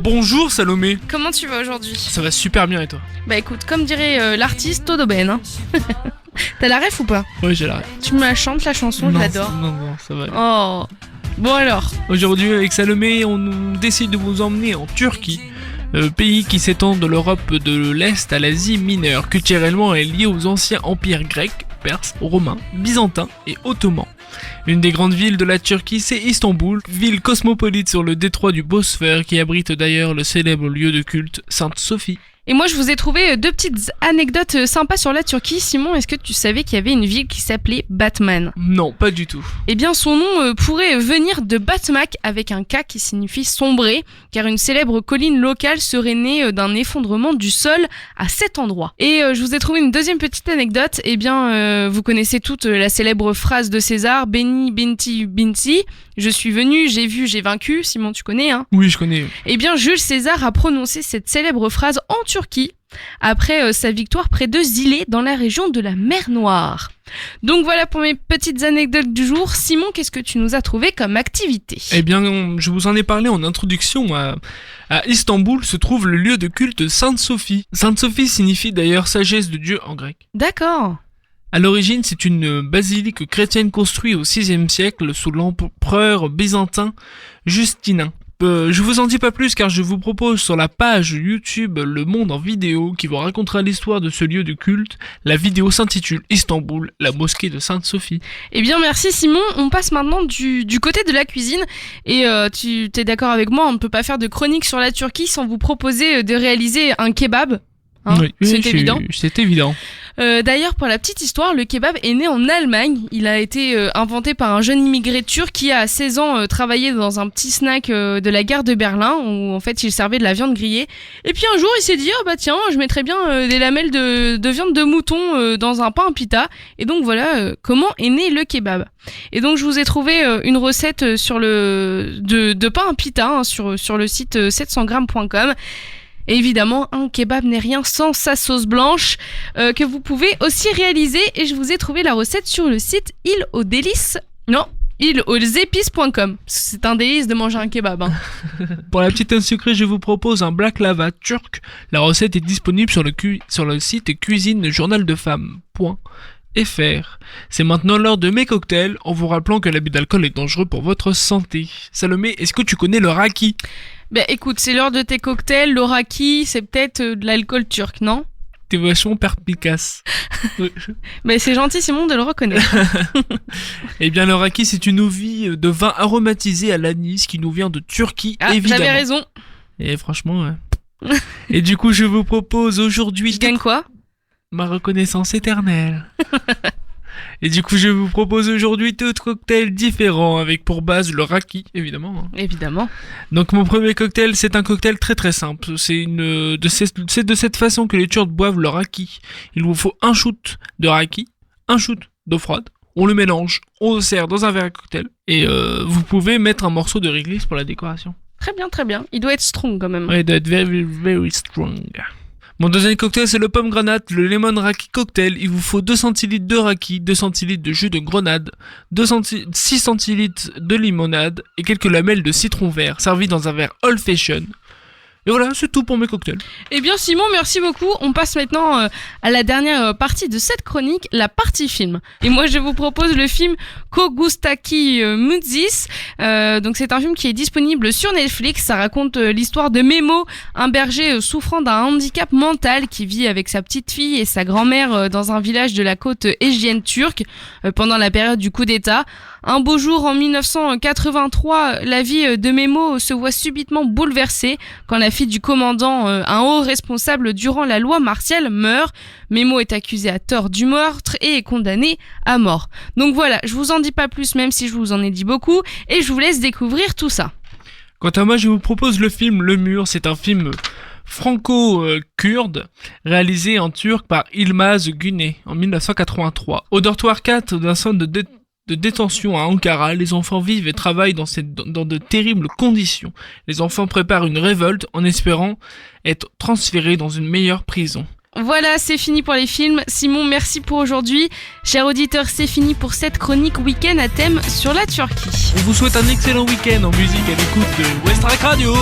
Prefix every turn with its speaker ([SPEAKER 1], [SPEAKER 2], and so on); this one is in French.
[SPEAKER 1] Bonjour Salomé.
[SPEAKER 2] Comment tu vas aujourd'hui?
[SPEAKER 1] Ça va super bien et toi?
[SPEAKER 2] Bah écoute, comme dirait l'artiste, todo ben. Hein. T'as la ref ou pas?
[SPEAKER 1] Oui, j'ai la ref.
[SPEAKER 2] Tu me la chantes la chanson, je l'adore.
[SPEAKER 1] Non, ça va.
[SPEAKER 2] Oh. Bon alors.
[SPEAKER 1] Aujourd'hui avec Salomé, on décide de vous emmener en Turquie. Pays qui s'étend de l'Europe de l'Est à l'Asie mineure, culturellement est lié aux anciens empires grecs, perses, romains, byzantins et ottomans. Une des grandes villes de la Turquie, c'est Istanbul, ville cosmopolite sur le détroit du Bosphore qui abrite d'ailleurs le célèbre lieu de culte Sainte-Sophie.
[SPEAKER 2] Et moi je vous ai trouvé deux petites anecdotes sympas sur la Turquie. Simon, est-ce que tu savais qu'il y avait une ville qui s'appelait Batman?
[SPEAKER 1] Non, pas du tout.
[SPEAKER 2] Eh bien son nom pourrait venir de Batmak avec un K qui signifie sombrer, car une célèbre colline locale serait née d'un effondrement du sol à cet endroit. Et je vous ai trouvé une deuxième petite anecdote. Eh bien vous connaissez toute la célèbre phrase de César, Beni Binti Binti, je suis venu, j'ai vu, j'ai vaincu. Simon, tu connais hein?
[SPEAKER 1] Oui, je connais.
[SPEAKER 2] Eh bien Jules César a prononcé cette célèbre phrase en Turquie après sa victoire près de Zilé dans la région de la mer Noire. Donc voilà pour mes petites anecdotes du jour. Simon, qu'est-ce que tu nous as trouvé comme activité?
[SPEAKER 1] Eh bien, je vous en ai parlé en introduction. À Istanbul se trouve le lieu de culte Sainte-Sophie. Sainte-Sophie signifie d'ailleurs sagesse de Dieu en grec.
[SPEAKER 2] D'accord.
[SPEAKER 1] À l'origine, c'est une basilique chrétienne construite au VIe siècle sous l'empereur byzantin Justinien. Je vous en dis pas plus car je vous propose sur la page YouTube Le Monde en vidéo qui vous racontera l'histoire de ce lieu de culte. La vidéo s'intitule Istanbul, la mosquée de Sainte-Sophie.
[SPEAKER 2] Eh bien merci Simon, on passe maintenant du côté de la cuisine et tu es d'accord avec moi, on ne peut pas faire de chronique sur la Turquie sans vous proposer de réaliser un kebab. Hein,
[SPEAKER 1] oui,
[SPEAKER 2] c'est évident.
[SPEAKER 1] C'est évident.
[SPEAKER 2] D'ailleurs, pour la petite histoire, le kebab est né en Allemagne. Il a été inventé par un jeune immigré turc qui, à 16 ans, travaillait dans un petit snack de la gare de Berlin où, en fait, il servait de la viande grillée. Et puis un jour, il s'est dit, ah bah tiens, je mettrais bien des lamelles de viande de mouton dans un pain pita. Et donc voilà comment est né le kebab. Et donc, je vous ai trouvé une recette de pain pita hein, sur le site 700grammes.com. Et évidemment, un kebab n'est rien sans sa sauce blanche que vous pouvez aussi réaliser. Et je vous ai trouvé la recette sur le site îleauxépices.com. C'est un délice de manger un kebab. Hein.
[SPEAKER 1] Pour la petite sucrée, je vous propose un baklava turc. La recette est disponible sur le site cuisinejournaldefemme.fr. C'est maintenant l'heure de mes cocktails, en vous rappelant que l'abus d'alcool est dangereux pour votre santé. Salomé, est-ce que tu connais le raki?
[SPEAKER 2] Bah écoute, c'est l'heure de tes cocktails, le raki, c'est peut-être de l'alcool turc, non?
[SPEAKER 1] T'es vachement perspicace.
[SPEAKER 2] Mais c'est gentil Simon de le reconnaître.
[SPEAKER 1] Eh bien le raki c'est une eau vive de vin aromatisé à l'anis qui nous vient de Turquie, évidemment.
[SPEAKER 2] J'avais raison.
[SPEAKER 1] Et franchement, ouais. Et du coup je vous propose aujourd'hui...
[SPEAKER 2] Je gagne quoi?
[SPEAKER 1] Ma reconnaissance éternelle. Et du coup, je vous propose aujourd'hui deux cocktails différents avec pour base le raki, évidemment. Hein.
[SPEAKER 2] Évidemment.
[SPEAKER 1] Donc mon premier cocktail, c'est un cocktail très très simple. C'est de cette façon que les Turcs boivent le raki. Il vous faut un shoot de raki, un shoot d'eau froide. On le mélange, on le sert dans un verre à cocktail. Et vous pouvez mettre un morceau de réglisse pour la décoration.
[SPEAKER 2] Très bien, très bien. Il doit être strong quand même.
[SPEAKER 1] Ouais, il doit être very, very strong. Mon deuxième cocktail, c'est le pomme grenade, le lemon raki cocktail. Il vous faut 2 centilitres de raki, 2 centilitres de jus de grenade, 6 centilitres de limonade et quelques lamelles de citron vert, servi dans un verre old fashion. Et voilà, c'est tout pour mes cocktails.
[SPEAKER 2] Eh bien Simon, merci beaucoup. On passe maintenant à la dernière partie de cette chronique, la partie film. Et moi je vous propose le film Kogustaki Muzis. Donc c'est un film qui est disponible sur Netflix. Ça raconte l'histoire de Memo, un berger souffrant d'un handicap mental qui vit avec sa petite fille et sa grand-mère dans un village de la côte égienne turque pendant la période du coup d'État. Un beau jour en 1983, la vie de Memo se voit subitement bouleversée quand la fille du commandant, un haut responsable durant la loi martiale, meurt. Memo est accusé à tort du meurtre et est condamné à mort. Donc voilà, je vous en dis pas plus même si je vous en ai dit beaucoup et je vous laisse découvrir tout ça.
[SPEAKER 1] Quant à moi, je vous propose le film Le Mur. C'est un film franco-kurde réalisé en turc par Yılmaz Güney en 1983. Au dortoir 4 d'un centre de détention à Ankara, les enfants vivent et travaillent dans de terribles conditions. Les enfants préparent une révolte en espérant être transférés dans une meilleure prison.
[SPEAKER 2] Voilà, c'est fini pour les films. Simon, merci pour aujourd'hui. Chers auditeurs, c'est fini pour cette chronique week-end à thème sur la Turquie.
[SPEAKER 1] On vous souhaite un excellent week-end en musique à l'écoute de Westrack Radio.